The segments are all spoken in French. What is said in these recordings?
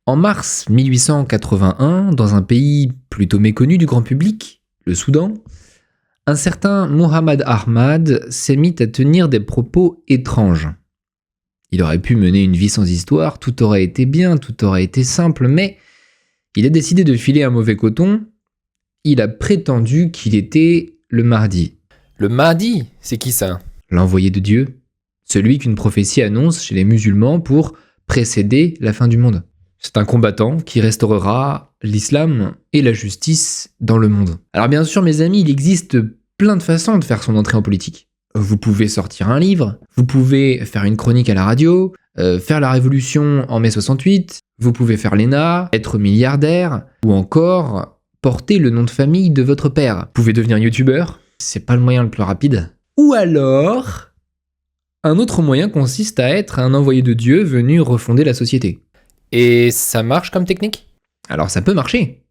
En mars 1881, dans un pays plutôt méconnu du grand public, le Soudan, un certain Mohamed Ahmad s'est mis à tenir des propos étranges. Il aurait pu mener une vie sans histoire, tout aurait été bien, tout aurait été simple, mais il a décidé de filer un mauvais coton. Il a prétendu qu'il était le Mahdi. Le Mahdi, c'est qui ça? L'envoyé de Dieu, celui qu'une prophétie annonce chez les musulmans pour précéder la fin du monde. C'est un combattant qui restaurera l'islam et la justice dans le monde. Alors bien sûr, mes amis, il existe plein de façons de faire son entrée en politique. Vous pouvez sortir un livre, vous pouvez faire une chronique à la radio, faire la révolution en mai 68, vous pouvez faire l'ENA, être milliardaire, ou encore porter le nom de famille de votre père. Vous pouvez devenir youtubeur, c'est pas le moyen le plus rapide. Ou alors, un autre moyen consiste à être un envoyé de Dieu venu refonder la société. Et ça marche comme technique? Alors ça peut marcher.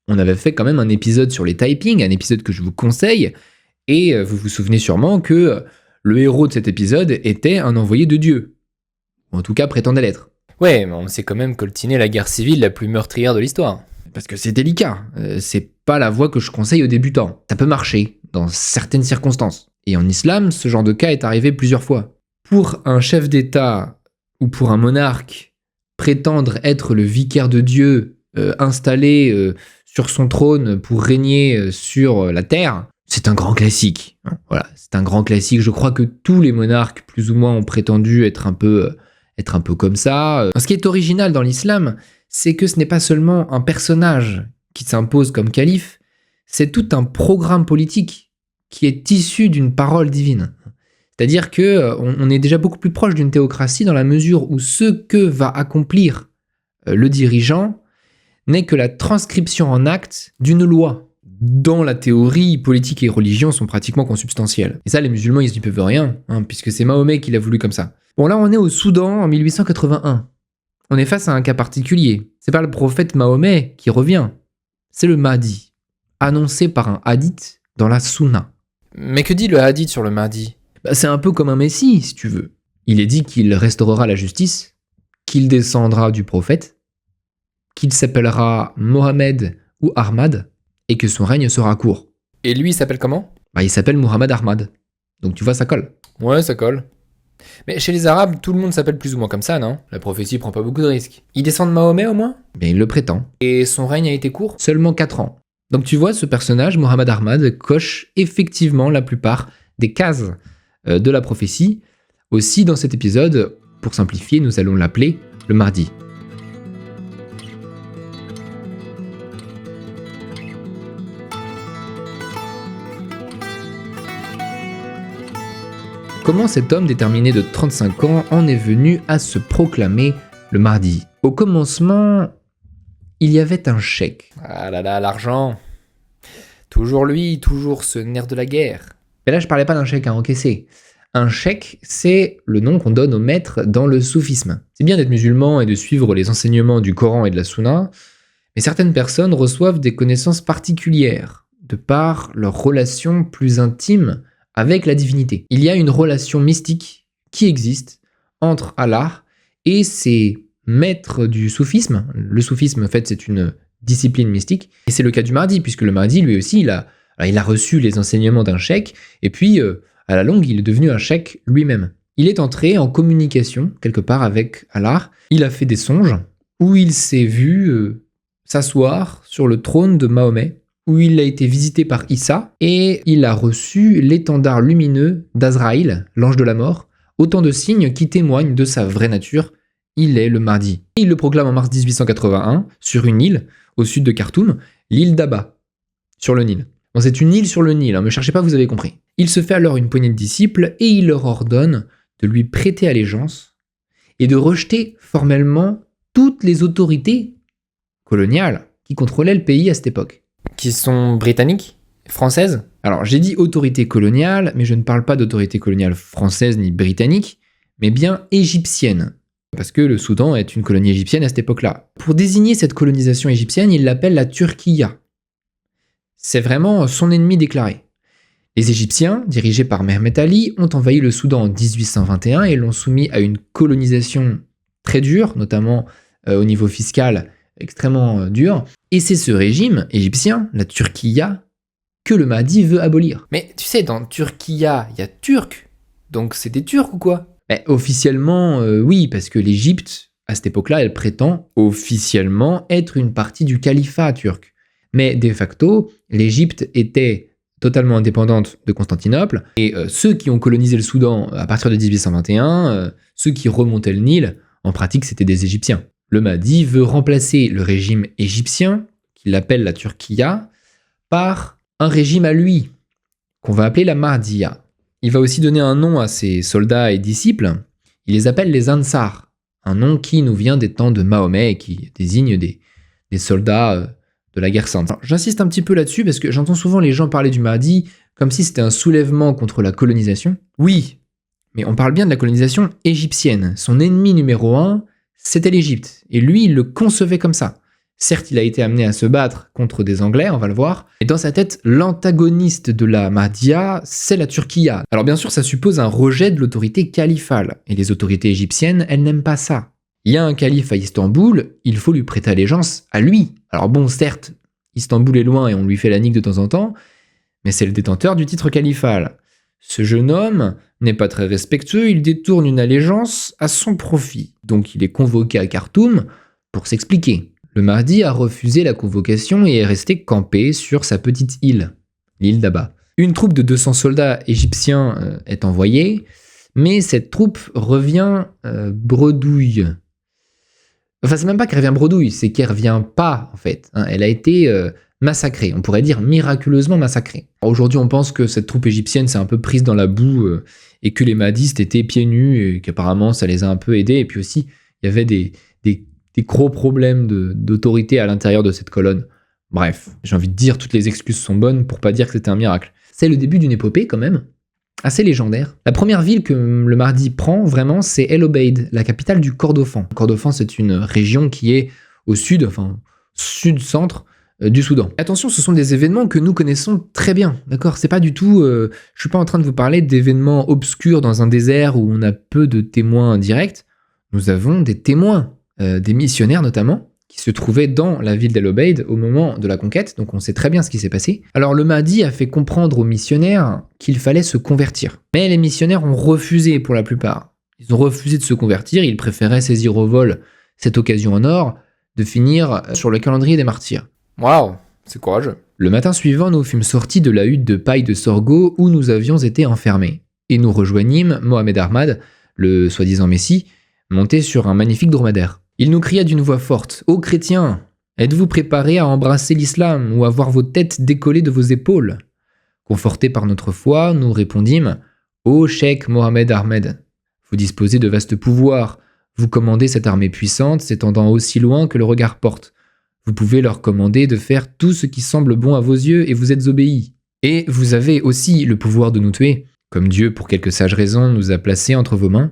On avait fait quand même un épisode sur les typing, un épisode que je vous conseille, et vous vous souvenez sûrement que le héros de cet épisode était un envoyé de Dieu. Ou en tout cas prétendait l'être. Ouais, mais on s'est quand même coltiné la guerre civile la plus meurtrière de l'histoire. Parce que c'est délicat, c'est pas la voie que je conseille aux débutants. Ça peut marcher, dans certaines circonstances. Et en islam, ce genre de cas est arrivé plusieurs fois. Pour un chef d'État ou pour un monarque, prétendre être le vicaire de Dieu installé sur son trône pour régner sur la terre, c'est un grand classique. Voilà, c'est un grand classique. Je crois que tous les monarques, plus ou moins, ont prétendu être un peu comme ça. Ce qui est original dans l'islam, c'est que ce n'est pas seulement un personnage qui s'impose comme calife, c'est tout un programme politique qui est issu d'une parole divine. C'est-à-dire qu'on est déjà beaucoup plus proche d'une théocratie dans la mesure où ce que va accomplir le dirigeant n'est que la transcription en acte d'une loi, dont la théorie, politique et religion sont pratiquement consubstantielles. Et ça, les musulmans, ils n'y peuvent rien, puisque c'est Mahomet qui l'a voulu comme ça. Bon, là, on est au Soudan en 1881. On est face à un cas particulier. C'est pas le prophète Mahomet qui revient, c'est le Mahdi, annoncé par un hadith dans la Sunna. Mais que dit le hadith sur le Mahdi? C'est un peu comme un messie, si tu veux. Il est dit qu'il restaurera la justice, qu'il descendra du prophète, qu'il s'appellera Mohamed ou Ahmad, et que son règne sera court. Et lui, il s'appelle comment? Il s'appelle Mohamed Ahmad. Donc tu vois, ça colle. Ouais, ça colle. Mais chez les Arabes, tout le monde s'appelle plus ou moins comme ça, non? La prophétie prend pas beaucoup de risques. Il descend de Mahomet au moins? Mais il le prétend. Et son règne a été court? Seulement 4 ans. Donc tu vois, ce personnage, Mohamed Ahmad, coche effectivement la plupart des cases de la prophétie. Aussi, dans cet épisode, pour simplifier, nous allons l'appeler le Mahdi. Comment cet homme déterminé de 35 ans en est venu à se proclamer le Mahdi? Au commencement, il y avait un cheikh. Ah là là, l'argent. Toujours lui, toujours ce nerf de la guerre. Mais là, je parlais pas d'un cheikh à encaisser. Un cheikh, c'est le nom qu'on donne aux maîtres dans le soufisme. C'est bien d'être musulman et de suivre les enseignements du Coran et de la Sunna, mais certaines personnes reçoivent des connaissances particulières, de par leur relation plus intime avec la divinité. Il y a une relation mystique qui existe entre Allah et ses maîtres du soufisme. Le soufisme, en fait, c'est une discipline mystique, et c'est le cas du Mahdi, puisque le Mahdi, lui aussi, il a reçu les enseignements d'un cheikh, et puis, à la longue, il est devenu un cheikh lui-même. Il est entré en communication, quelque part, avec Allah. Il a fait des songes, où il s'est vu s'asseoir sur le trône de Mahomet, où il a été visité par Issa, et il a reçu l'étendard lumineux d'Azraïl, l'ange de la mort, autant de signes qui témoignent de sa vraie nature. Il est le Mahdi. Et il le proclame en mars 1881, sur une île, au sud de Khartoum, l'île d'Aba, sur le Nil. Bon, c'est une île sur le Nil, me cherchez pas, vous avez compris. Il se fait alors une poignée de disciples, et il leur ordonne de lui prêter allégeance, et de rejeter formellement toutes les autorités coloniales qui contrôlaient le pays à cette époque. Qui sont britanniques? Françaises? Alors, j'ai dit autorité coloniale, mais je ne parle pas d'autorité coloniale française ni britannique, mais bien égyptienne. Parce que le Soudan est une colonie égyptienne à cette époque-là. Pour désigner cette colonisation égyptienne, il l'appelle la Turquia. C'est vraiment son ennemi déclaré. Les Égyptiens, dirigés par Mehmet Ali, ont envahi le Soudan en 1821 et l'ont soumis à une colonisation très dure, notamment au niveau fiscal extrêmement dur. Et c'est ce régime égyptien, la Turquia, que le Mahdi veut abolir. Mais tu sais, dans Turquia, il y a Turc. Donc c'est des Turcs ou quoi? Officiellement, oui, parce que l'Égypte, à cette époque-là, elle prétend officiellement être une partie du califat turc. Mais de facto, l'Égypte était totalement indépendante de Constantinople, et ceux qui ont colonisé le Soudan à partir de 1821, ceux qui remontaient le Nil, en pratique, c'était des Égyptiens. Le Mahdi veut remplacer le régime égyptien, qu'il appelle la Turquia, par un régime à lui, qu'on va appeler la Mahdiya. Il va aussi donner un nom à ses soldats et disciples, il les appelle les Ansar, un nom qui nous vient des temps de Mahomet et qui désigne des soldats de la guerre sainte. Alors, j'insiste un petit peu là-dessus parce que j'entends souvent les gens parler du Mahdi comme si c'était un soulèvement contre la colonisation. Oui, mais on parle bien de la colonisation égyptienne. Son ennemi numéro 1, c'était l'Égypte. Et lui, il le concevait comme ça. Certes, il a été amené à se battre contre des Anglais, on va le voir. Et dans sa tête, l'antagoniste de la Mahdiya, c'est la Turquia. Alors bien sûr, ça suppose un rejet de l'autorité califale. Et les autorités égyptiennes, elles n'aiment pas ça. Il y a un calife à Istanbul, il faut lui prêter allégeance à lui. Alors bon, certes, Istanbul est loin et on lui fait la nique de temps en temps, mais c'est le détenteur du titre califal. Ce jeune homme n'est pas très respectueux, il détourne une allégeance à son profit. Donc il est convoqué à Khartoum pour s'expliquer. Le Mahdi a refusé la convocation et est resté campé sur sa petite île, l'île d'Aba. Une troupe de 200 soldats égyptiens est envoyée, mais cette troupe revient bredouille. Enfin, c'est même pas qu'elle revient bredouille, c'est qu'elle revient pas, en fait. Elle a été massacrée, on pourrait dire miraculeusement massacrée. Aujourd'hui, on pense que cette troupe égyptienne s'est un peu prise dans la boue et que les mahdistes étaient pieds nus et qu'apparemment ça les a un peu aidés. Et puis aussi, il y avait des gros problèmes d'autorité à l'intérieur de cette colonne. Bref, j'ai envie de dire, toutes les excuses sont bonnes pour pas dire que c'était un miracle. C'est le début d'une épopée quand même, assez légendaire. La première ville que le Mahdi prend vraiment, c'est El Obeid, la capitale du Kordofan. Kordofan, c'est une région qui est au sud, enfin sud-centre du Soudan. Attention, ce sont des événements que nous connaissons très bien, d'accord? C'est pas du tout, je suis pas en train de vous parler d'événements obscurs dans un désert où on a peu de témoins directs. Nous avons des témoins, des missionnaires notamment, qui se trouvaient dans la ville d'El Obeid au moment de la conquête, donc on sait très bien ce qui s'est passé. Alors le Mahdi a fait comprendre aux missionnaires qu'il fallait se convertir. Mais les missionnaires ont refusé pour la plupart. Ils ont refusé de se convertir, ils préféraient saisir au vol cette occasion en or de finir sur le calendrier des martyrs. Waouh, c'est courageux. Le matin suivant, nous fûmes sortis de la hutte de paille de sorgho où nous avions été enfermés. Et nous rejoignîmes Mohamed Ahmad, le soi-disant Messie, monté sur un magnifique dromadaire. Il nous cria d'une voix forte « Ô chrétiens, êtes-vous préparés à embrasser l'islam ou à voir vos têtes décollées de vos épaules ?» Confortés par notre foi, nous répondîmes « Ô cheikh Mohamed Ahmed, vous disposez de vastes pouvoirs, vous commandez cette armée puissante s'étendant aussi loin que le regard porte. Vous pouvez leur commander de faire tout ce qui semble bon à vos yeux et vous êtes obéis. Et vous avez aussi le pouvoir de nous tuer, comme Dieu, pour quelque sage raison, nous a placés entre vos mains.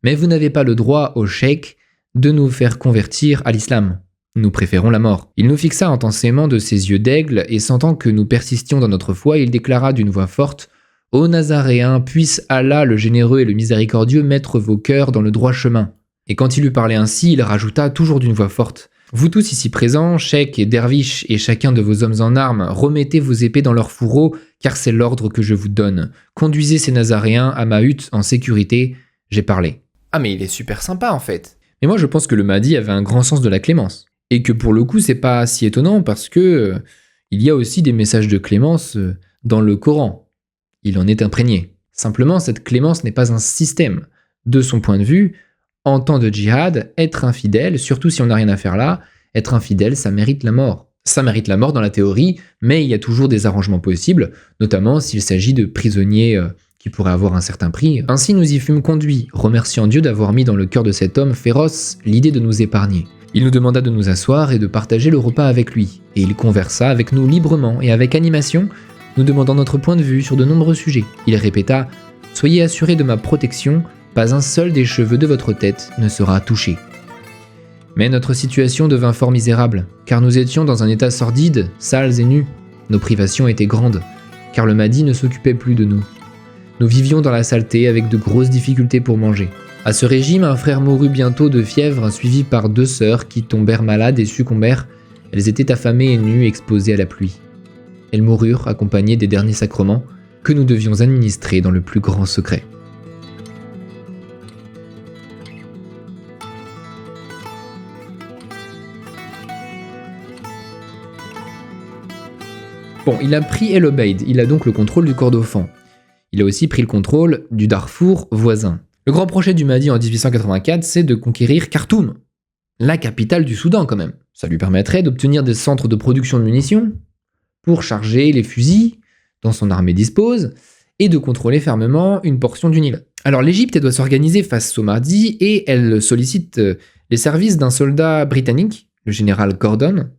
Mais vous n'avez pas le droit, ô cheikh, de nous faire convertir à l'islam. Nous préférons la mort. Il nous fixa intensément de ses yeux d'aigle et sentant que nous persistions dans notre foi, il déclara d'une voix forte « Ô Nazaréens, puisse Allah le généreux et le miséricordieux mettre vos cœurs dans le droit chemin. » Et quand il eut parlé ainsi, il rajouta toujours d'une voix forte « Vous tous ici présents, cheikhs et derviches et chacun de vos hommes en armes, remettez vos épées dans leurs fourreaux, car c'est l'ordre que je vous donne. Conduisez ces Nazaréens à ma hutte en sécurité, j'ai parlé. » Ah mais il est super sympa en fait. Mais moi je pense que le Mahdi avait un grand sens de la clémence. Et que pour le coup c'est pas si étonnant parce que il y a aussi des messages de clémence dans le Coran. Il en est imprégné. Simplement cette clémence n'est pas un système. De son point de vue, en temps de djihad, être infidèle, surtout si on n'a rien à faire là, être infidèle ça mérite la mort. Ça mérite la mort dans la théorie, mais il y a toujours des arrangements possibles, notamment s'il s'agit de prisonniers qui pourraient avoir un certain prix. Ainsi nous y fûmes conduits, remerciant Dieu d'avoir mis dans le cœur de cet homme féroce l'idée de nous épargner. Il nous demanda de nous asseoir et de partager le repas avec lui, et il conversa avec nous librement et avec animation, nous demandant notre point de vue sur de nombreux sujets. Il répéta « Soyez assurés de ma protection, pas un seul des cheveux de votre tête ne sera touché. » Mais notre situation devint fort misérable, car nous étions dans un état sordide, sales et nus. Nos privations étaient grandes, car le Mahdi ne s'occupait plus de nous. Nous vivions dans la saleté avec de grosses difficultés pour manger. À ce régime, un frère mourut bientôt de fièvre, suivi par 2 sœurs qui tombèrent malades et succombèrent. Elles étaient affamées et nues, exposées à la pluie. Elles moururent accompagnées des derniers sacrements que nous devions administrer dans le plus grand secret. Bon, il a pris El Obeid, il a donc le contrôle du Kordofan. Il a aussi pris le contrôle du Darfour voisin. Le grand projet du Mahdi en 1884, c'est de conquérir Khartoum, la capitale du Soudan quand même. Ça lui permettrait d'obtenir des centres de production de munitions pour charger les fusils dont son armée dispose et de contrôler fermement une portion du Nil. Alors l'Égypte doit s'organiser face au Mahdi et elle sollicite les services d'un soldat britannique, le général Gordon,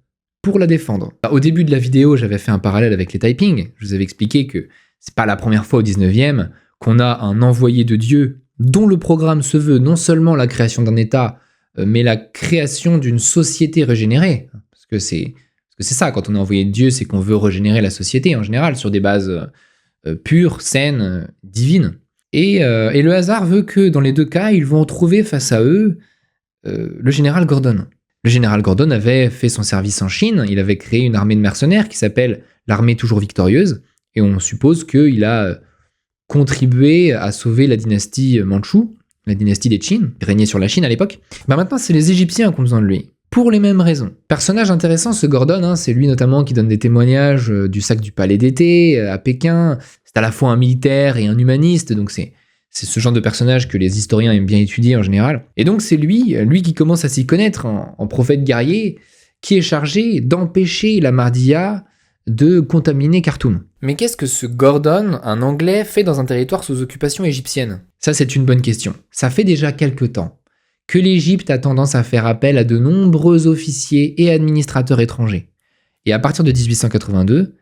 pour la défendre. Au début de la vidéo, j'avais fait un parallèle avec les Taiping. Je vous avais expliqué que c'est pas la première fois au 19e qu'on a un envoyé de Dieu dont le programme se veut non seulement la création d'un État, mais la création d'une société régénérée. Parce que c'est ça, quand on est envoyé de Dieu, c'est qu'on veut régénérer la société en général, sur des bases pures, saines, divines. Et le hasard veut que dans les 2 cas, ils vont trouver face à eux le général Gordon. Le général Gordon avait fait son service en Chine, il avait créé une armée de mercenaires qui s'appelle l'armée toujours victorieuse, et on suppose qu'il a contribué à sauver la dynastie Mandchoue, la dynastie des Qin, qui régnait sur la Chine à l'époque. Maintenant, c'est les Égyptiens qui ont besoin de lui, pour les mêmes raisons. Personnage intéressant, ce Gordon, c'est lui notamment qui donne des témoignages du sac du palais d'été à Pékin. C'est à la fois un militaire et un humaniste, donc c'est ce genre de personnage que les historiens aiment bien étudier en général. Et donc c'est lui qui commence à s'y connaître en prophète guerrier, qui est chargé d'empêcher la Mahdiya de contaminer Khartoum. Mais qu'est-ce que ce Gordon, un Anglais, fait dans un territoire sous occupation égyptienne ? Ça, c'est une bonne question. Ça fait déjà quelque temps que l'Égypte a tendance à faire appel à de nombreux officiers et administrateurs étrangers. Et à partir de 1882,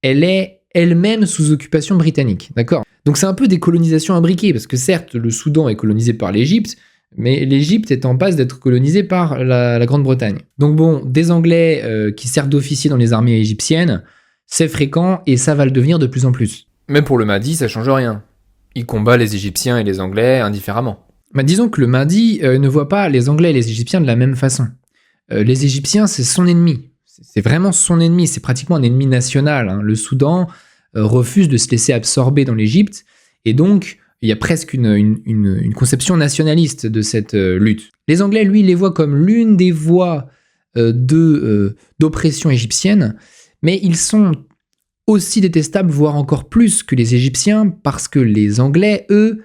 elle est elle-même sous occupation britannique, d'accord ? Donc c'est un peu des colonisations imbriquées, parce que certes, le Soudan est colonisé par l'Égypte, mais l'Égypte est en passe d'être colonisée par la Grande-Bretagne. Donc bon, des Anglais qui servent d'officiers dans les armées égyptiennes, c'est fréquent et ça va le devenir de plus en plus. Même pour le Mahdi, ça change rien. Il combat les Égyptiens et les Anglais indifféremment. Disons que le Mahdi ne voit pas les Anglais et les Égyptiens de la même façon. Les Égyptiens, c'est son ennemi. C'est vraiment son ennemi, c'est pratiquement un ennemi national. Hein. Le Soudan refuse de se laisser absorber dans l'Égypte, et donc il y a presque une conception nationaliste de cette lutte. Les Anglais, lui, les voient comme l'une des voies d'oppression égyptienne, mais ils sont aussi détestables, voire encore plus que les Égyptiens, parce que les Anglais, eux,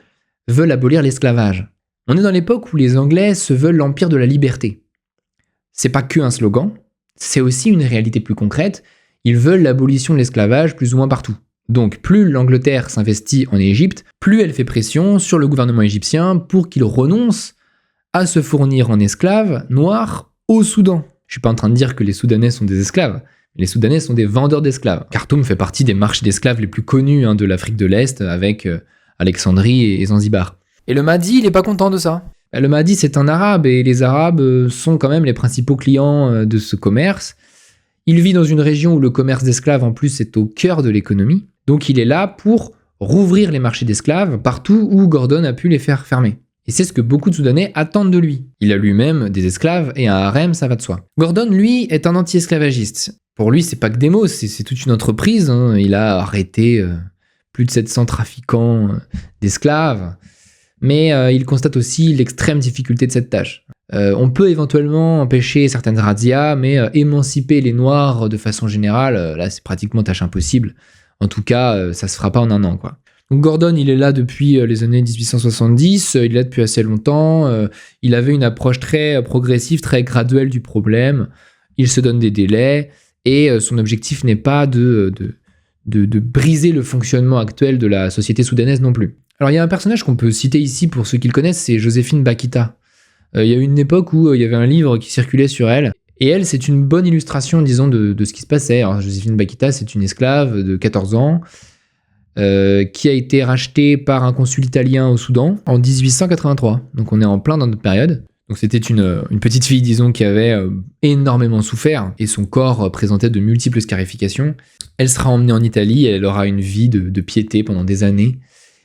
veulent abolir l'esclavage. On est dans l'époque où les Anglais se veulent l'empire de la liberté. C'est pas que un slogan, c'est aussi une réalité plus concrète. Ils veulent l'abolition de l'esclavage plus ou moins partout. Donc plus l'Angleterre s'investit en Égypte, plus elle fait pression sur le gouvernement égyptien pour qu'il renonce à se fournir en esclaves noirs au Soudan. Je suis pas en train de dire que les Soudanais sont des esclaves. Les Soudanais sont des vendeurs d'esclaves. Khartoum fait partie des marchés d'esclaves les plus connus de l'Afrique de l'Est, avec Alexandrie et Zanzibar. Et le Mahdi, il est pas content de ça. Le Mahdi, c'est un arabe, et les arabes sont quand même les principaux clients de ce commerce. Il vit dans une région où le commerce d'esclaves, en plus, est au cœur de l'économie. Donc il est là pour rouvrir les marchés d'esclaves partout où Gordon a pu les faire fermer. Et c'est ce que beaucoup de Soudanais attendent de lui. Il a lui-même des esclaves et un harem, ça va de soi. Gordon, lui, est un anti-esclavagiste. Pour lui, c'est pas que des mots, c'est toute une entreprise. Hein. Il a arrêté plus de 700 trafiquants d'esclaves. Mais il constate aussi l'extrême difficulté de cette tâche. On peut éventuellement empêcher certaines razzias, mais émanciper les Noirs de façon générale, là c'est pratiquement tâche impossible. En tout cas, ça se fera pas en un an, quoi. Donc Gordon, il est là depuis les années 1870, il est là depuis assez longtemps, il avait une approche très progressive, très graduelle du problème, il se donne des délais, et son objectif n'est pas de briser le fonctionnement actuel de la société soudanaise non plus. Alors il y a un personnage qu'on peut citer ici pour ceux qui le connaissent, c'est Joséphine Bakita. Il y a eu une époque où il y avait un livre qui circulait sur elle, et elle, c'est une bonne illustration, disons, de ce qui se passait. Alors, Joséphine Bakita, c'est une esclave de 14 ans qui a été rachetée par un consul italien au Soudan en 1883. Donc on est en plein dans notre période. Donc c'était une petite fille, disons, qui avait énormément souffert, et son corps présentait de multiples scarifications. Elle sera emmenée en Italie, elle aura une vie de piété pendant des années,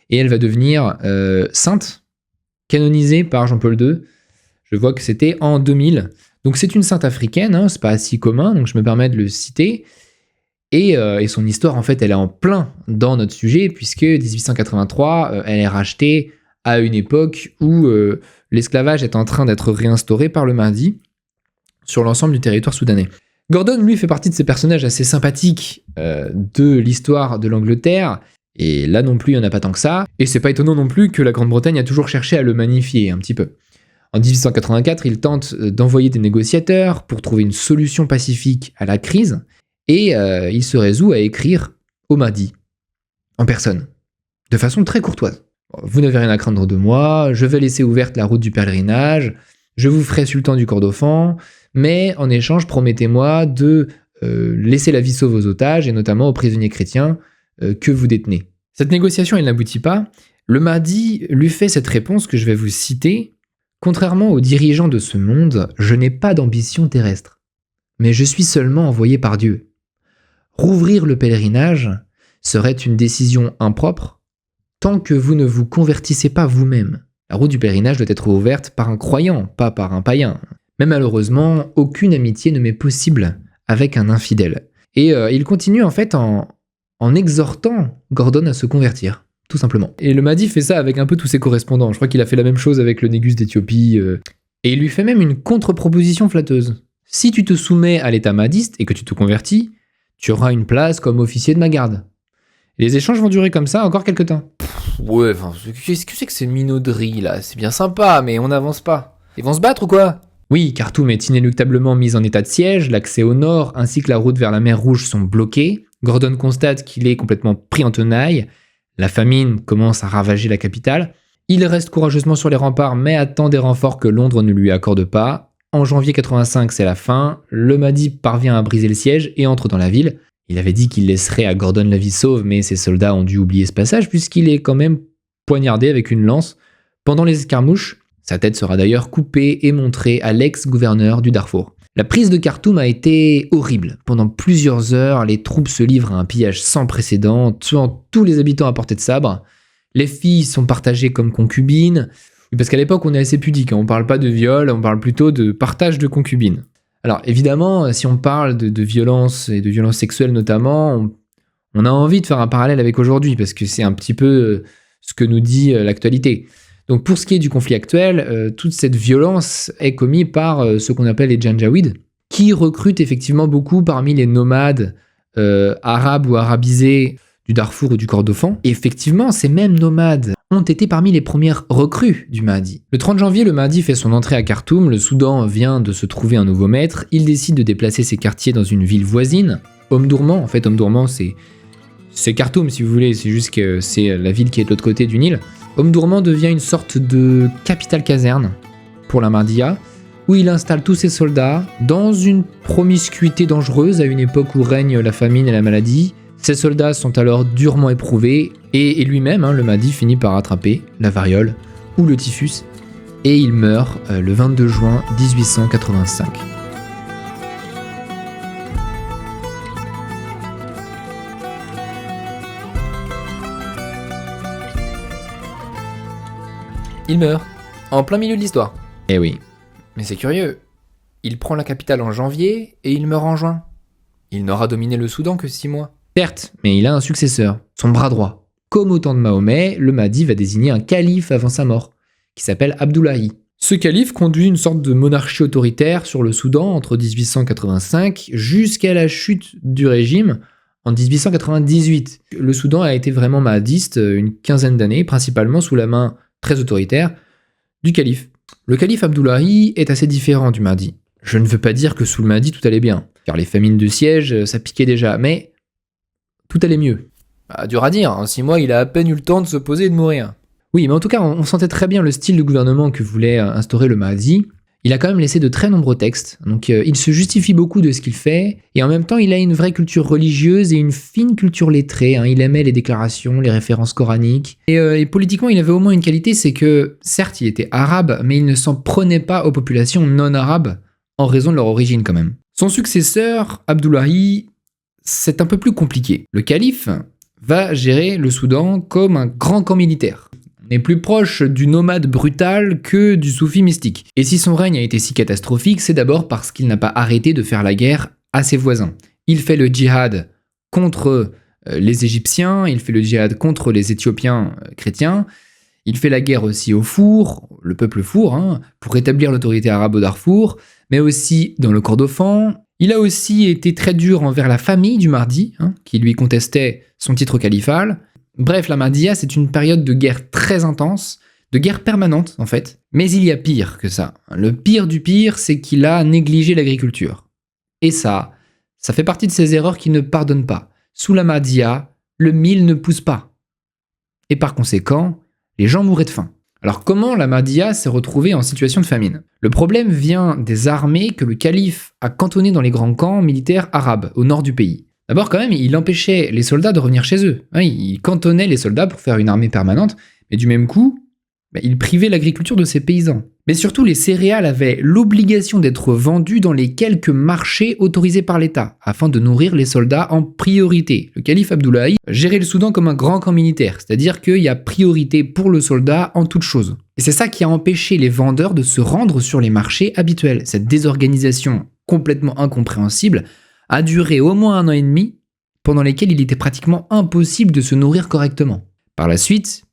et elle va devenir sainte, canonisée par Jean-Paul II. Je vois que c'était en 2000. Donc c'est une sainte africaine, hein, c'est pas si commun, donc je me permets de le citer. Et son histoire, en fait, elle est en plein dans notre sujet, puisque 1883, elle est rachetée à une époque où l'esclavage est en train d'être réinstauré par le Mahdi sur l'ensemble du territoire soudanais. Gordon, lui, fait partie de ces personnages assez sympathiques de l'histoire de l'Angleterre, et là non plus, il n'y en a pas tant que ça, et c'est pas étonnant non plus que la Grande-Bretagne a toujours cherché à le magnifier un petit peu. En 1884, il tente d'envoyer des négociateurs pour trouver une solution pacifique à la crise, et il se résout à écrire au Mahdi, en personne, de façon très courtoise. Vous n'avez rien à craindre de moi, je vais laisser ouverte la route du pèlerinage, je vous ferai sultan du Kordofan, mais en échange, promettez-moi de laisser la vie sauve aux otages, et notamment aux prisonniers chrétiens que vous détenez. Cette négociation, elle n'aboutit pas. Le Mahdi lui fait cette réponse que je vais vous citer. Contrairement aux dirigeants de ce monde, je n'ai pas d'ambition terrestre, mais je suis seulement envoyé par Dieu. Rouvrir le pèlerinage serait une décision impropre tant que vous ne vous convertissez pas vous-même. La route du pèlerinage doit être ouverte par un croyant, pas par un païen. Mais malheureusement, aucune amitié ne m'est possible avec un infidèle. Et il continue en fait en exhortant Gordon à se convertir, tout simplement. Et le Mahdi fait ça avec un peu tous ses correspondants. Je crois qu'il a fait la même chose avec le Négus d'Éthiopie. Et il lui fait même une contre-proposition flatteuse. Si tu te soumets à l'état mahdiste et que tu te convertis, tu auras une place comme officier de ma garde. Et les échanges vont durer comme ça encore quelques temps. Ouais, enfin, qu'est-ce que c'est que ces minauderies là? C'est bien sympa, mais on n'avance pas. Ils vont se battre ou quoi? Oui, Khartoum est inéluctablement mise en état de siège, l'accès au nord ainsi que la route vers la mer Rouge sont bloqués. Gordon constate qu'il est complètement pris en tenaille. La famine commence à ravager la capitale. Il reste courageusement sur les remparts mais attend des renforts que Londres ne lui accorde pas. En janvier 85, c'est la fin. Le Mahdi parvient à briser le siège et entre dans la ville. Il avait dit qu'il laisserait à Gordon la vie sauve, mais ses soldats ont dû oublier ce passage puisqu'il est quand même poignardé avec une lance pendant les escarmouches. Sa tête sera d'ailleurs coupée et montrée à l'ex-gouverneur du Darfour. La prise de Khartoum a été horrible. Pendant plusieurs heures, les troupes se livrent à un pillage sans précédent, tuant tous les habitants à portée de sabre. Les filles sont partagées comme concubines. Parce qu'à l'époque, on est assez pudique, on ne parle pas de viol, on parle plutôt de partage de concubines. Alors évidemment, si on parle de violence et de violence sexuelle notamment, on a envie de faire un parallèle avec aujourd'hui, parce que c'est un petit peu ce que nous dit l'actualité. Donc pour ce qui est du conflit actuel, toute cette violence est commise par ce qu'on appelle les Janjaweed, qui recrutent effectivement beaucoup parmi les nomades arabes ou arabisés du Darfour ou du Kordofan. Et effectivement, ces mêmes nomades ont été parmi les premières recrues du Mahdi. Le 30 janvier, le Mahdi fait son entrée à Khartoum, le Soudan vient de se trouver un nouveau maître, il décide de déplacer ses quartiers dans une ville voisine, Omdurman. En fait, Omdurman, c'est Khartoum si vous voulez, c'est juste que c'est la ville qui est de l'autre côté du Nil. Omdurman devient une sorte de capitale caserne pour la Mahdiya, où il installe tous ses soldats dans une promiscuité dangereuse à une époque où règne la famine et la maladie. Ces soldats sont alors durement éprouvés et lui-même, le Mahdi, finit par attraper la variole ou le typhus et il meurt le 22 juin 1885. Il meurt, en plein milieu de l'histoire. Eh oui. Mais c'est curieux. Il prend la capitale en janvier et il meurt en juin. Il n'aura dominé le Soudan que 6 mois. Certes, mais il a un successeur, son bras droit. Comme au temps de Mahomet, le Mahdi va désigner un calife avant sa mort, qui s'appelle Abdullahi. Ce calife conduit une sorte de monarchie autoritaire sur le Soudan entre 1885 jusqu'à la chute du régime en 1898. Le Soudan a été vraiment mahdiste une quinzaine d'années, principalement sous la main très autoritaire du calife. Le calife Abdullahi est assez différent du Mahdi. Je ne veux pas dire que sous le Mahdi tout allait bien, car les famines de siège, ça piquait déjà, mais tout allait mieux. Dur à dire, en 6 mois, il a à peine eu le temps de se poser et de mourir. Oui, mais en tout cas, on sentait très bien le style de gouvernement que voulait instaurer le Mahdi. Il a quand même laissé de très nombreux textes, donc il se justifie beaucoup de ce qu'il fait, et en même temps, il a une vraie culture religieuse et une fine culture lettrée. Il aimait les déclarations, les références coraniques. Et politiquement, il avait au moins une qualité, c'est que, certes, il était arabe, mais il ne s'en prenait pas aux populations non arabes, en raison de leur origine quand même. Son successeur, Abdullahi, c'est un peu plus compliqué. Le calife va gérer le Soudan comme un grand camp militaire. On est plus proche du nomade brutal que du soufi mystique. Et si son règne a été si catastrophique, c'est d'abord parce qu'il n'a pas arrêté de faire la guerre à ses voisins. Il fait le djihad contre les Égyptiens, il fait le djihad contre les Éthiopiens chrétiens, il fait la guerre aussi au Four, le peuple Four, pour rétablir l'autorité arabe au Darfour, mais aussi dans le Kordofan. Il a aussi été très dur envers la famille du Mahdi, qui lui contestait son titre califal. Bref, la Mahdiya, c'est une période de guerre très intense, de guerre permanente en fait. Mais il y a pire que ça. Le pire du pire, c'est qu'il a négligé l'agriculture. Et ça fait partie de ces erreurs qu'il ne pardonne pas. Sous la Mahdiya, le mil ne pousse pas. Et par conséquent, les gens mouraient de faim. Alors comment la Mahdiya s'est retrouvée en situation de famine? Le problème vient des armées que le calife a cantonnées dans les grands camps militaires arabes au nord du pays. D'abord quand même, il empêchait les soldats de revenir chez eux. Il cantonnait les soldats pour faire une armée permanente, mais du même coup, il privait l'agriculture de ses paysans. Mais surtout, les céréales avaient l'obligation d'être vendues dans les quelques marchés autorisés par l'État, afin de nourrir les soldats en priorité. Le calife Abdoulaye gérait le Soudan comme un grand camp militaire, c'est-à-dire qu'il y a priorité pour le soldat en toute chose. Et c'est ça qui a empêché les vendeurs de se rendre sur les marchés habituels. Cette désorganisation complètement incompréhensible a duré au moins 1 an et demi, pendant lesquels il était pratiquement impossible de se nourrir correctement. Par la suite,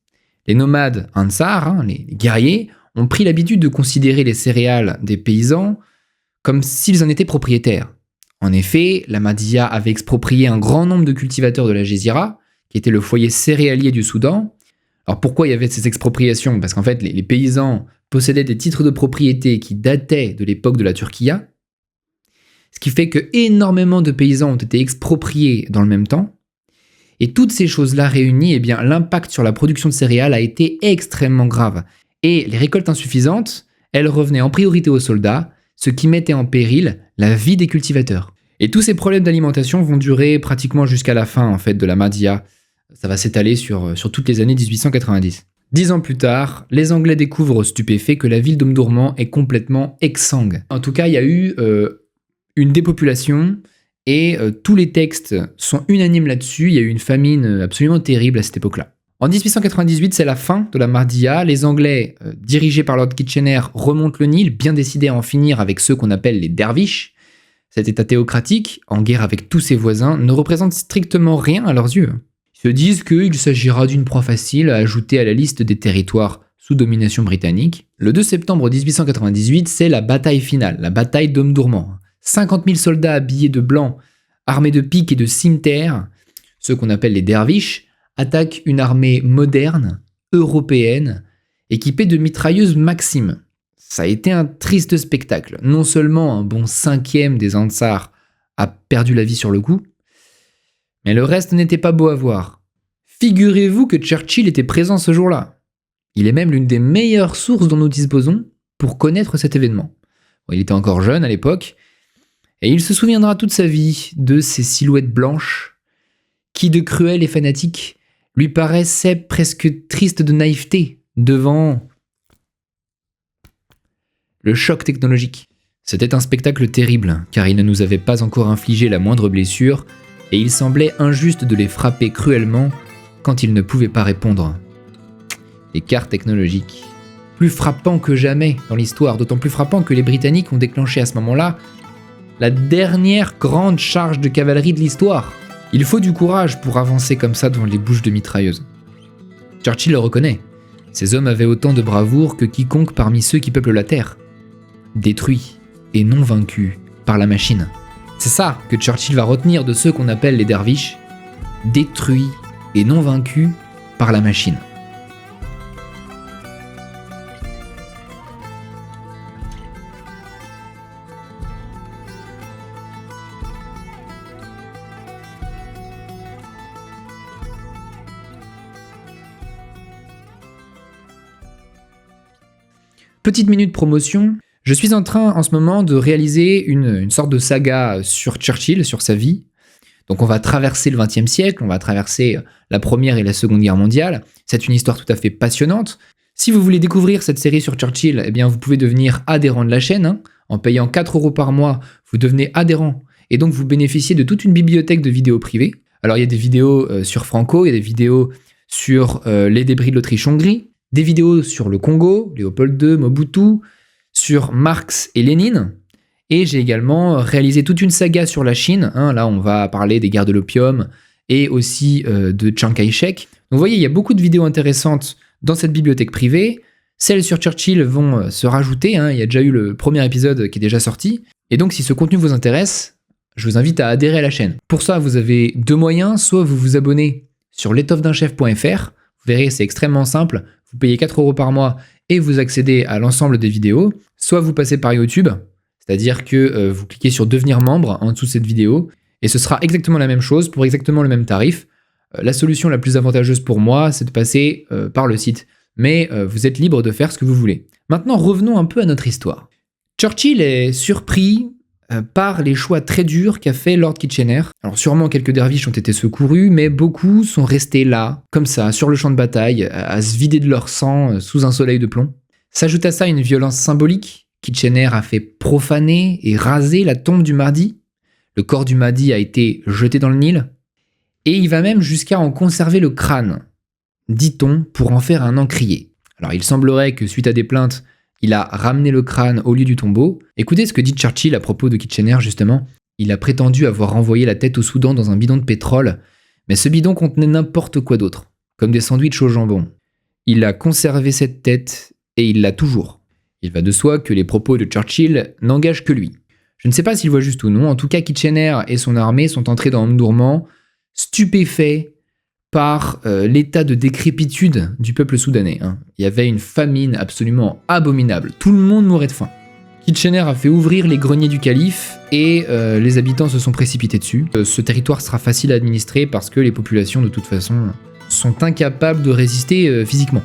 les nomades Ansar, les guerriers, ont pris l'habitude de considérer les céréales des paysans comme s'ils en étaient propriétaires. En effet, la Mahdiya avait exproprié un grand nombre de cultivateurs de la Gézira, qui était le foyer céréalier du Soudan. Alors pourquoi il y avait ces expropriations? Parce qu'en fait, les paysans possédaient des titres de propriété qui dataient de l'époque de la Turquia, ce qui fait que énormément de paysans ont été expropriés dans le même temps. Et toutes ces choses-là réunies, l'impact sur la production de céréales a été extrêmement grave. Et les récoltes insuffisantes, elles revenaient en priorité aux soldats, ce qui mettait en péril la vie des cultivateurs. Et tous ces problèmes d'alimentation vont durer pratiquement jusqu'à la fin de la Mahdiya. Ça va s'étaler sur toutes les années 1890. 10 ans plus tard, les Anglais découvrent stupéfaits que la ville d'Omdurman est complètement exsangue. En tout cas, il y a eu une dépopulation. Et tous les textes sont unanimes là-dessus, il y a eu une famine absolument terrible à cette époque-là. En 1898, c'est la fin de la Mahdiya, les Anglais, dirigés par Lord Kitchener, remontent le Nil, bien décidés à en finir avec ceux qu'on appelle les derviches. Cet état théocratique, en guerre avec tous ses voisins, ne représente strictement rien à leurs yeux. Ils se disent qu'il s'agira d'une proie facile à ajouter à la liste des territoires sous domination britannique. Le 2 septembre 1898, c'est la bataille finale, la bataille d'Omdurman. 50 000 soldats habillés de blanc, armés de piques et de cimetères, ceux qu'on appelle les derviches, attaquent une armée moderne, européenne, équipée de mitrailleuses Maxim. Ça a été un triste spectacle. Non seulement un bon 5e des Ansar a perdu la vie sur le coup, mais le reste n'était pas beau à voir. Figurez-vous que Churchill était présent ce jour-là. Il est même l'une des meilleures sources dont nous disposons pour connaître cet événement. Bon, il était encore jeune à l'époque, et il se souviendra toute sa vie de ces silhouettes blanches qui, de cruels et fanatiques, lui paraissaient presque tristes de naïveté devant le choc technologique. C'était un spectacle terrible, car il ne nous avait pas encore infligé la moindre blessure, et il semblait injuste de les frapper cruellement quand ils ne pouvaient pas répondre. L'écart technologique. Plus frappant que jamais dans l'histoire, d'autant plus frappant que les Britanniques ont déclenché à ce moment-là la dernière grande charge de cavalerie de l'histoire. Il faut du courage pour avancer comme ça devant les bouches de mitrailleuses. Churchill le reconnaît. Ces hommes avaient autant de bravoure que quiconque parmi ceux qui peuplent la Terre. Détruits et non vaincus par la machine. C'est ça que Churchill va retenir de ceux qu'on appelle les derviches. Détruits et non vaincus par la machine. Petite minute promotion, je suis en train en ce moment de réaliser une sorte de saga sur Churchill, sur sa vie. Donc on va traverser le XXe siècle, on va traverser la Première et la Seconde Guerre mondiale. C'est une histoire tout à fait passionnante. Si vous voulez découvrir cette série sur Churchill, vous pouvez devenir adhérent de la chaîne. En payant 4 € par mois, vous devenez adhérent et donc vous bénéficiez de toute une bibliothèque de vidéos privées. Alors il y a des vidéos sur Franco, il y a des vidéos sur les débris de l'Autriche-Hongrie, des vidéos sur le Congo, Léopold II, Mobutu, sur Marx et Lénine. Et j'ai également réalisé toute une saga sur la Chine. Là, on va parler des guerres de l'opium et aussi de Chiang Kai-shek. Donc, vous voyez, il y a beaucoup de vidéos intéressantes dans cette bibliothèque privée. Celles sur Churchill vont se rajouter. Il y a déjà eu le premier épisode qui est déjà sorti. Et donc, si ce contenu vous intéresse, je vous invite à adhérer à la chaîne. Pour ça, vous avez deux moyens. Soit vous vous abonnez sur l'étoffedunchef.fr. Vous verrez, c'est extrêmement simple. Vous payez 4 € par mois et vous accédez à l'ensemble des vidéos. Soit vous passez par YouTube, c'est-à-dire que vous cliquez sur devenir membre en dessous de cette vidéo et ce sera exactement la même chose pour exactement le même tarif. La solution la plus avantageuse pour moi, c'est de passer par le site. Mais vous êtes libre de faire ce que vous voulez. Maintenant, revenons un peu à notre histoire. Churchill est surpris par les choix très durs qu'a fait Lord Kitchener. Alors sûrement quelques derviches ont été secourus, mais beaucoup sont restés là, comme ça, sur le champ de bataille, à se vider de leur sang sous un soleil de plomb. S'ajoute à ça une violence symbolique. Kitchener a fait profaner et raser la tombe du Mahdi. Le corps du Mahdi a été jeté dans le Nil. Et il va même jusqu'à en conserver le crâne, dit-on, pour en faire un encrier. Alors il semblerait que suite à des plaintes, il a ramené le crâne au lieu du tombeau. Écoutez ce que dit Churchill à propos de Kitchener justement. Il a prétendu avoir renvoyé la tête au Soudan dans un bidon de pétrole, mais ce bidon contenait n'importe quoi d'autre, comme des sandwichs au jambon. Il a conservé cette tête et il l'a toujours. Il va de soi que les propos de Churchill n'engagent que lui. Je ne sais pas s'il voit juste ou non, en tout cas Kitchener et son armée sont entrés dans Omdurman, stupéfaits par l'état de décrépitude du peuple soudanais. Il y avait une famine absolument abominable. Tout le monde mourait de faim. Kitchener a fait ouvrir les greniers du calife et les habitants se sont précipités dessus. Ce territoire sera facile à administrer parce que les populations, de toute façon, sont incapables de résister physiquement.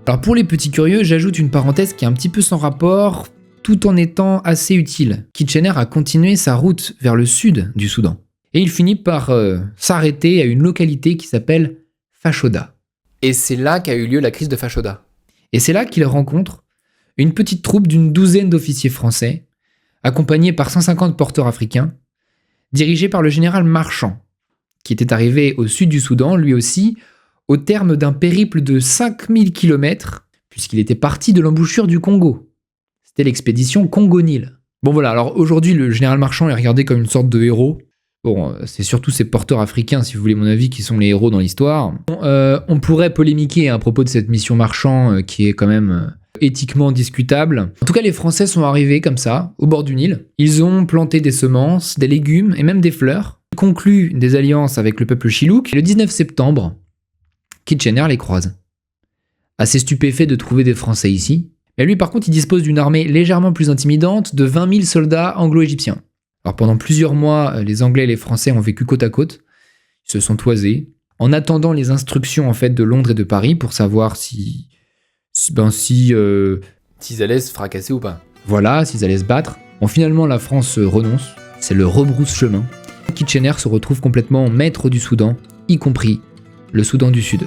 Alors pour les petits curieux, j'ajoute une parenthèse qui est un petit peu sans rapport, tout en étant assez utile. Kitchener a continué sa route vers le sud du Soudan. Et il finit par s'arrêter à une localité qui s'appelle Fashoda. Et c'est là qu'a eu lieu la crise de Fashoda. Et c'est là qu'il rencontre une petite troupe d'une douzaine d'officiers français, accompagnés par 150 porteurs africains, dirigés par le général Marchand, qui était arrivé au sud du Soudan, lui aussi, au terme d'un périple de 5000 km, puisqu'il était parti de l'embouchure du Congo. C'était l'expédition Congo-Nil. Bon voilà, alors aujourd'hui, le général Marchand est regardé comme une sorte de héros. Bon, c'est surtout ces porteurs africains, si vous voulez mon avis, qui sont les héros dans l'histoire. Bon, on pourrait polémiquer à propos de cette mission Marchand, qui est quand même éthiquement discutable. En tout cas, les Français sont arrivés comme ça, au bord du Nil. Ils ont planté des semences, des légumes et même des fleurs. Ils concluent des alliances avec le peuple Chilouk. Et le 19 septembre, Kitchener les croise. Assez stupéfait de trouver des Français ici. Mais lui, par contre, il dispose d'une armée légèrement plus intimidante de 20 000 soldats anglo-égyptiens. Alors pendant plusieurs mois, les Anglais et les Français ont vécu côte à côte. Ils se sont toisés, en attendant les instructions en fait de Londres et de Paris pour savoir s'ils allaient se fracasser ou pas. Voilà, s'ils allaient se battre. Bon, finalement, la France renonce. C'est le rebrousse-chemin. Kitchener se retrouve complètement maître du Soudan, y compris le Soudan du Sud.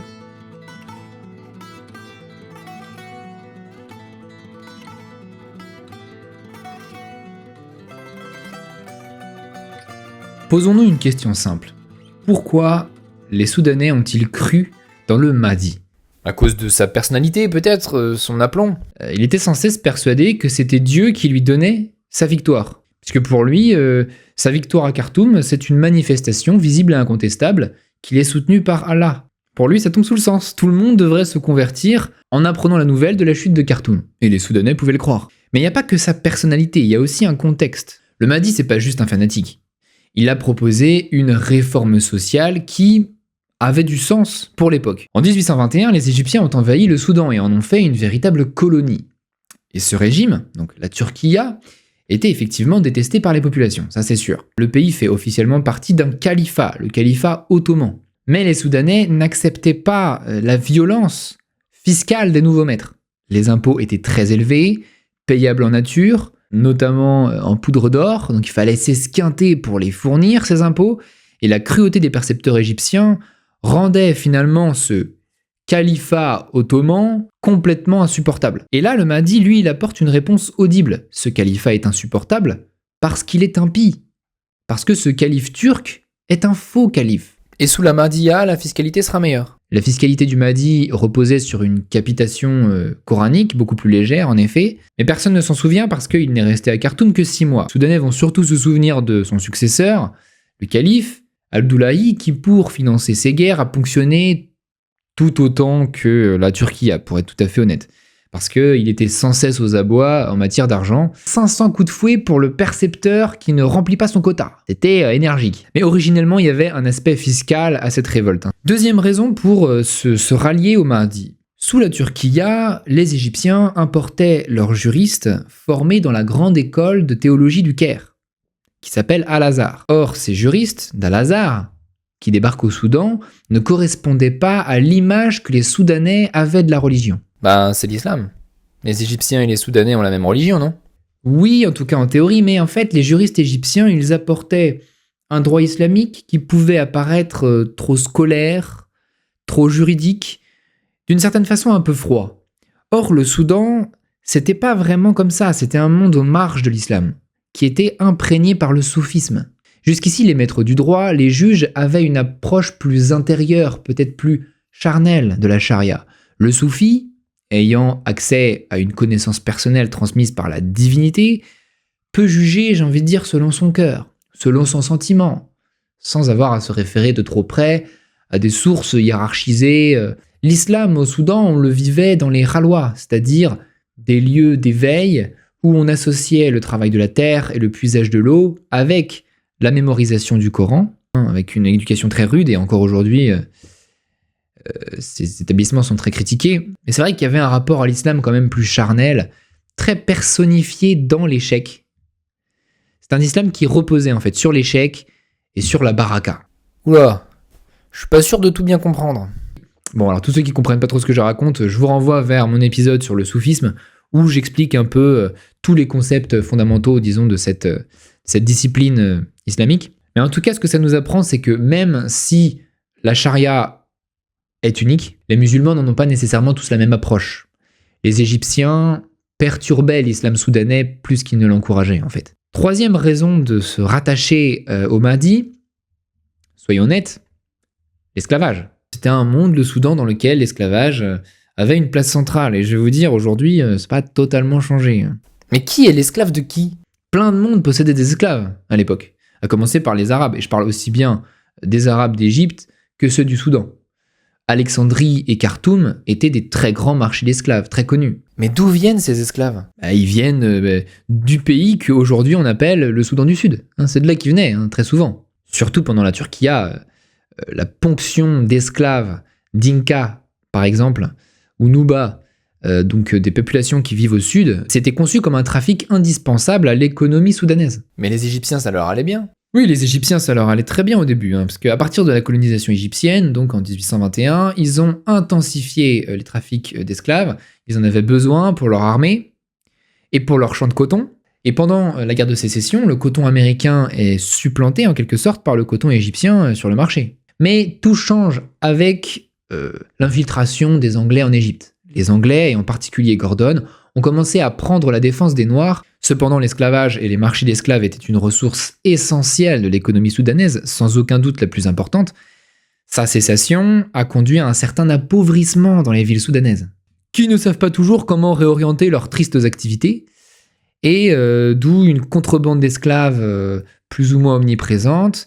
Posons-nous une question simple. Pourquoi les Soudanais ont-ils cru dans le Mahdi ? À cause de sa personnalité, peut-être, son aplomb. Il était censé se persuader que c'était Dieu qui lui donnait sa victoire. Puisque pour lui, sa victoire à Khartoum, c'est une manifestation visible et incontestable qu'il est soutenu par Allah. Pour lui, ça tombe sous le sens. Tout le monde devrait se convertir en apprenant la nouvelle de la chute de Khartoum. Et les Soudanais pouvaient le croire. Mais il n'y a pas que sa personnalité, il y a aussi un contexte. Le Mahdi, c'est pas juste un fanatique. Il a proposé une réforme sociale qui avait du sens pour l'époque. En 1821, les Égyptiens ont envahi le Soudan et en ont fait une véritable colonie. Et ce régime, donc la Turquia, était effectivement détesté par les populations, ça c'est sûr. Le pays fait officiellement partie d'un califat, le califat ottoman. Mais les Soudanais n'acceptaient pas la violence fiscale des nouveaux maîtres. Les impôts étaient très élevés, payables en nature, notamment en poudre d'or, donc il fallait s'esquinter pour les fournir, ces impôts, et la cruauté des percepteurs égyptiens rendait finalement ce califat ottoman complètement insupportable. Et là, le Mahdi, lui, il apporte une réponse audible. Ce califat est insupportable, parce qu'il est impie. Parce que ce calife turc est un faux calife. Et sous la Mahdiya, la fiscalité sera meilleure. La fiscalité du Mahdi reposait sur une capitation coranique, beaucoup plus légère en effet, mais personne ne s'en souvient parce qu'il n'est resté à Khartoum que 6 mois. Les Soudanais vont surtout se souvenir de son successeur, le calife, Abdoulaye, qui pour financer ses guerres a ponctionné tout autant que la Turquie, pour être tout à fait honnête. Parce qu'il était sans cesse aux abois en matière d'argent. 500 coups de fouet pour le percepteur qui ne remplit pas son quota. C'était énergique. Mais originellement, il y avait un aspect fiscal à cette révolte. Deuxième raison pour se rallier au Mahdi. Sous la Turquia, les Égyptiens importaient leurs juristes formés dans la grande école de théologie du Caire, qui s'appelle Al-Azhar. Or, ces juristes d'Al-Azhar, qui débarquent au Soudan, ne correspondaient pas à l'image que les Soudanais avaient de la religion. C'est l'islam. Les Égyptiens et les Soudanais ont la même religion, non? Oui, en tout cas en théorie, mais en fait, les juristes égyptiens, ils apportaient un droit islamique qui pouvait apparaître trop scolaire, trop juridique, d'une certaine façon un peu froid. Or, le Soudan, c'était pas vraiment comme ça, c'était un monde aux marges de l'islam, qui était imprégné par le soufisme. Jusqu'ici, les maîtres du droit, les juges, avaient une approche plus intérieure, peut-être plus charnelle de la charia. Le soufi, ayant accès à une connaissance personnelle transmise par la divinité, peut juger, j'ai envie de dire, selon son cœur, selon son sentiment, sans avoir à se référer de trop près à des sources hiérarchisées. L'islam au Soudan, on le vivait dans les ralois, c'est-à-dire des lieux d'éveil où on associait le travail de la terre et le puisage de l'eau avec la mémorisation du Coran, avec une éducation très rude, et encore aujourd'hui, ces établissements sont très critiqués. Mais c'est vrai qu'il y avait un rapport à l'islam quand même plus charnel, très personnifié dans l'échec. C'est un islam qui reposait en fait sur l'échec et sur la baraka. Oula, je suis pas sûr de tout bien comprendre. Bon, alors tous ceux qui comprennent pas trop ce que je raconte, je vous renvoie vers mon épisode sur le soufisme, où j'explique un peu tous les concepts fondamentaux, disons, de cette discipline islamique. Mais en tout cas, ce que ça nous apprend, c'est que même si la charia est unique, les musulmans n'en ont pas nécessairement tous la même approche. Les Égyptiens perturbaient l'islam soudanais plus qu'ils ne l'encourageaient, en fait. Troisième raison de se rattacher au Mahdi, soyons honnêtes, l'esclavage. C'était un monde, le Soudan, dans lequel l'esclavage avait une place centrale. Et je vais vous dire, aujourd'hui, c'est pas totalement changé. Mais qui est l'esclave de qui? Plein de monde possédait des esclaves à l'époque, à commencer par les Arabes. Et je parle aussi bien des Arabes d'Égypte que ceux du Soudan. Alexandrie et Khartoum étaient des très grands marchés d'esclaves, très connus. Mais d'où viennent ces esclaves? Ils viennent du pays qu'aujourd'hui on appelle le Soudan du Sud. C'est de là qu'ils venaient, très souvent. Surtout pendant la Turquia, la ponction d'esclaves d'Inka, par exemple, ou Nuba, donc des populations qui vivent au sud, c'était conçu comme un trafic indispensable à l'économie soudanaise. Mais les Égyptiens, ça leur allait bien. Oui, les Égyptiens, ça leur allait très bien au début, parce qu'à partir de la colonisation égyptienne, donc en 1821, ils ont intensifié les trafics d'esclaves. Ils en avaient besoin pour leur armée et pour leurs champs de coton. Et pendant la guerre de sécession, le coton américain est supplanté en quelque sorte par le coton égyptien sur le marché. Mais tout change avec l'infiltration des Anglais en Égypte. Les Anglais, et en particulier Gordon, ont commencé à prendre la défense des Noirs. Cependant, l'esclavage et les marchés d'esclaves étaient une ressource essentielle de l'économie soudanaise, sans aucun doute la plus importante. Sa cessation a conduit à un certain appauvrissement dans les villes soudanaises, qui ne savent pas toujours comment réorienter leurs tristes activités, et d'où une contrebande d'esclaves plus ou moins omniprésente.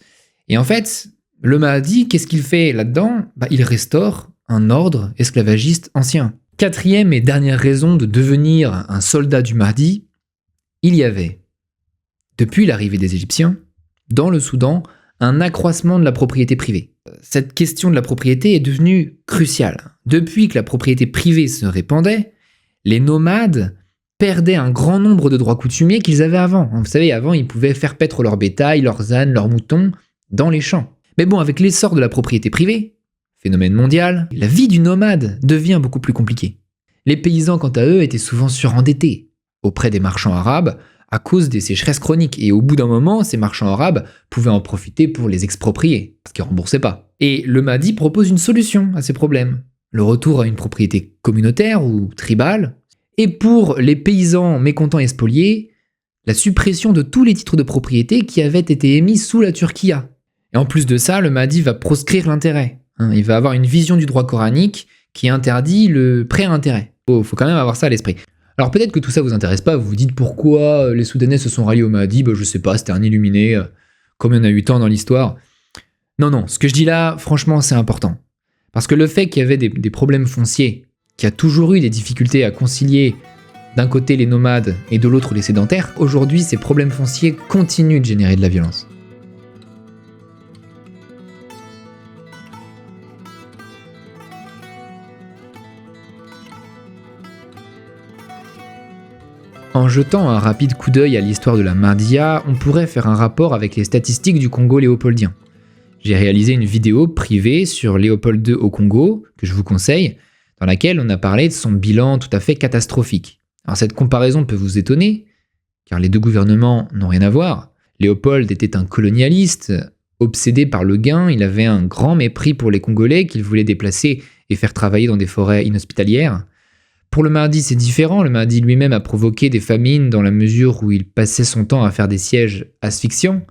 Et en fait, le Mahdi, qu'est-ce qu'il fait là-dedans? Il restaure un ordre esclavagiste ancien. Quatrième et dernière raison de devenir un soldat du Mahdi, il y avait, depuis l'arrivée des Égyptiens, dans le Soudan, un accroissement de la propriété privée. Cette question de la propriété est devenue cruciale. Depuis que la propriété privée se répandait, les nomades perdaient un grand nombre de droits coutumiers qu'ils avaient avant. Vous savez, avant, ils pouvaient faire paître leur bétail, leurs ânes, leurs moutons dans les champs. Mais bon, avec l'essor de la propriété privée, phénomène mondial, la vie du nomade devient beaucoup plus compliquée. Les paysans, quant à eux, étaient souvent surendettés auprès des marchands arabes à cause des sécheresses chroniques. Et au bout d'un moment, ces marchands arabes pouvaient en profiter pour les exproprier, parce qu'ils ne remboursaient pas. Et le Mahdi propose une solution à ces problèmes. Le retour à une propriété communautaire ou tribale. Et pour les paysans mécontents et spoliés, la suppression de tous les titres de propriété qui avaient été émis sous la Turquia. Et en plus de ça, le Mahdi va proscrire l'intérêt. Il va avoir une vision du droit coranique qui interdit le prêt à intérêt. Faut quand même avoir ça à l'esprit. Alors peut-être que tout ça vous intéresse pas, vous vous dites pourquoi les Soudanais se sont ralliés au Mahdi, je sais pas, c'était un illuminé, comme il y en a eu tant dans l'histoire. Non, ce que je dis là, franchement, c'est important. Parce que le fait qu'il y avait des problèmes fonciers, qu'il y a toujours eu des difficultés à concilier d'un côté les nomades et de l'autre les sédentaires, aujourd'hui ces problèmes fonciers continuent de générer de la violence. En jetant un rapide coup d'œil à l'histoire de la Mahdiya, on pourrait faire un rapport avec les statistiques du Congo léopoldien. J'ai réalisé une vidéo privée sur Léopold II au Congo, que je vous conseille, dans laquelle on a parlé de son bilan tout à fait catastrophique. Alors cette comparaison peut vous étonner, car les deux gouvernements n'ont rien à voir. Léopold était un colonialiste, obsédé par le gain, il avait un grand mépris pour les Congolais qu'il voulait déplacer et faire travailler dans des forêts inhospitalières. Pour le Mahdi, c'est différent. Le Mahdi lui-même a provoqué des famines dans la mesure où il passait son temps à faire des sièges asphyxiants.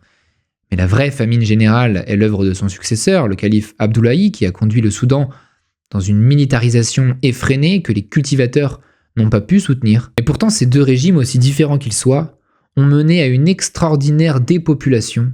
Mais la vraie famine générale est l'œuvre de son successeur, le calife Abdoulaye, qui a conduit le Soudan dans une militarisation effrénée que les cultivateurs n'ont pas pu soutenir. Et pourtant, ces deux régimes, aussi différents qu'ils soient, ont mené à une extraordinaire dépopulation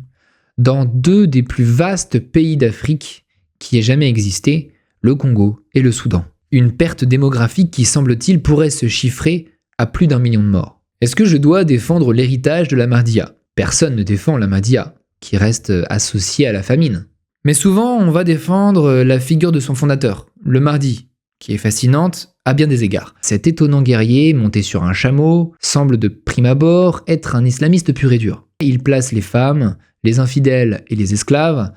dans deux des plus vastes pays d'Afrique qui aient jamais existé, le Congo et le Soudan. Une perte démographique qui, semble-t-il, pourrait se chiffrer à plus d'1 million de morts. Est-ce que je dois défendre l'héritage de la Mahdiya ? Personne ne défend la Mahdiya, qui reste associée à la famine. Mais souvent, on va défendre la figure de son fondateur, le Mahdi, qui est fascinante à bien des égards. Cet étonnant guerrier, monté sur un chameau, semble de prime abord être un islamiste pur et dur. Il place les femmes, les infidèles et les esclaves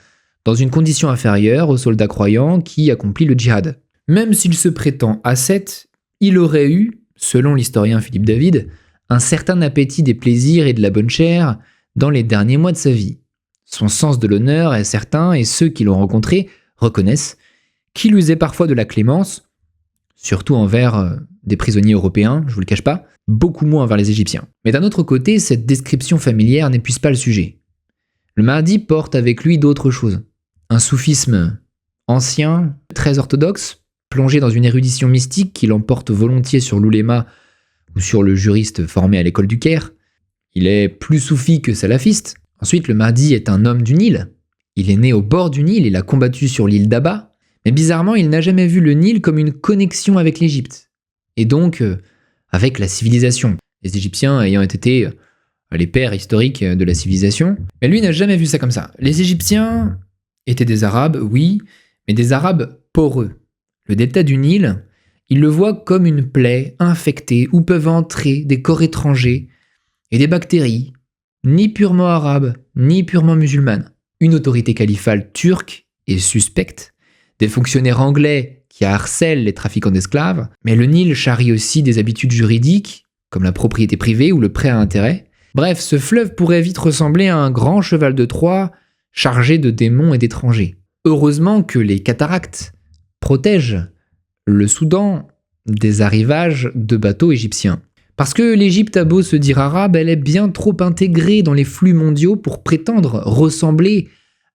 dans une condition inférieure aux soldats croyants qui accomplissent le djihad. Même s'il se prétend ascète, il aurait eu, selon l'historien Philippe David, un certain appétit des plaisirs et de la bonne chair dans les derniers mois de sa vie. Son sens de l'honneur est certain et ceux qui l'ont rencontré reconnaissent qu'il usait parfois de la clémence, surtout envers des prisonniers européens, je vous le cache pas, beaucoup moins envers les Égyptiens. Mais d'un autre côté, cette description familière n'épuise pas le sujet. Le Mahdi porte avec lui d'autres choses. Un soufisme ancien, très orthodoxe, plongé dans une érudition mystique qui l'emporte volontiers sur l'ouléma ou sur le juriste formé à l'école du Caire. Il est plus soufi que salafiste. Ensuite, le Mahdi est un homme du Nil. Il est né au bord du Nil, il a combattu sur l'île d'Aba, mais bizarrement, il n'a jamais vu le Nil comme une connexion avec l'Égypte, et donc avec la civilisation. Les Égyptiens ayant été les pères historiques de la civilisation, mais lui n'a jamais vu ça comme ça. Les Égyptiens étaient des Arabes, oui, mais des Arabes poreux. Le delta du Nil, il le voit comme une plaie infectée où peuvent entrer des corps étrangers et des bactéries, ni purement arabes, ni purement musulmanes. Une autorité califale turque est suspecte, des fonctionnaires anglais qui harcèlent les trafiquants d'esclaves, mais le Nil charrie aussi des habitudes juridiques, comme la propriété privée ou le prêt à intérêt. Bref, ce fleuve pourrait vite ressembler à un grand cheval de Troie chargé de démons et d'étrangers. Heureusement que les cataractes protège le Soudan des arrivages de bateaux égyptiens. Parce que l'Égypte a beau se dire arabe, elle est bien trop intégrée dans les flux mondiaux pour prétendre ressembler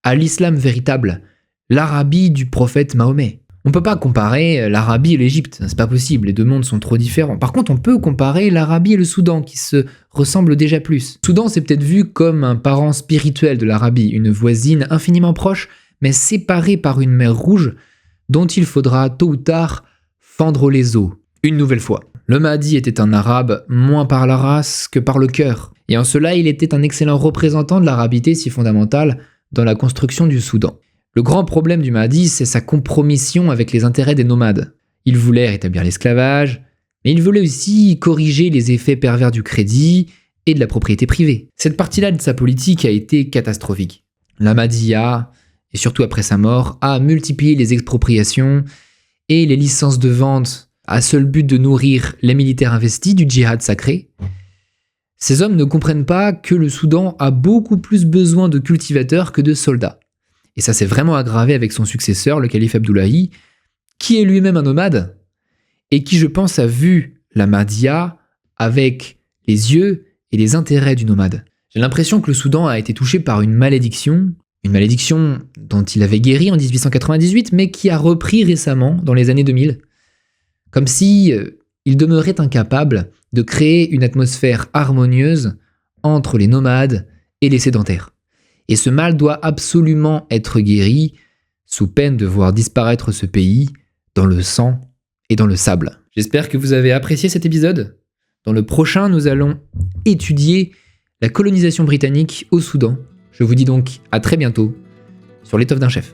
à l'islam véritable, l'Arabie du prophète Mahomet. On peut pas comparer l'Arabie et l'Égypte, c'est pas possible, les deux mondes sont trop différents. Par contre, on peut comparer l'Arabie et le Soudan, qui se ressemblent déjà plus. Le Soudan, c'est peut-être vu comme un parent spirituel de l'Arabie, une voisine infiniment proche, mais séparée par une mer Rouge, dont il faudra tôt ou tard fendre les eaux. Une nouvelle fois. Le Mahdi était un arabe moins par la race que par le cœur, et en cela il était un excellent représentant de l'arabité si fondamentale dans la construction du Soudan. Le grand problème du Mahdi, c'est sa compromission avec les intérêts des nomades. Il voulait rétablir l'esclavage, mais il voulait aussi corriger les effets pervers du crédit et de la propriété privée. Cette partie-là de sa politique a été catastrophique. La Mahdiya, et surtout après sa mort, a multiplié les expropriations et les licences de vente à seul but de nourrir les militaires investis du djihad sacré. Ces hommes ne comprennent pas que le Soudan a beaucoup plus besoin de cultivateurs que de soldats. Et ça s'est vraiment aggravé avec son successeur, le calife Abdoulaye, qui est lui-même un nomade, et qui, je pense, a vu la Mahdiya avec les yeux et des intérêts du nomade. J'ai l'impression que le Soudan a été touché par une malédiction dont il avait guéri en 1898, mais qui a repris récemment dans les années 2000, comme si il demeurait incapable de créer une atmosphère harmonieuse entre les nomades et les sédentaires. Et ce mal doit absolument être guéri, sous peine de voir disparaître ce pays dans le sang et dans le sable. J'espère que vous avez apprécié cet épisode. Dans le prochain, nous allons étudier la colonisation britannique au Soudan. Je vous dis donc à très bientôt sur l'étoffe d'un chef.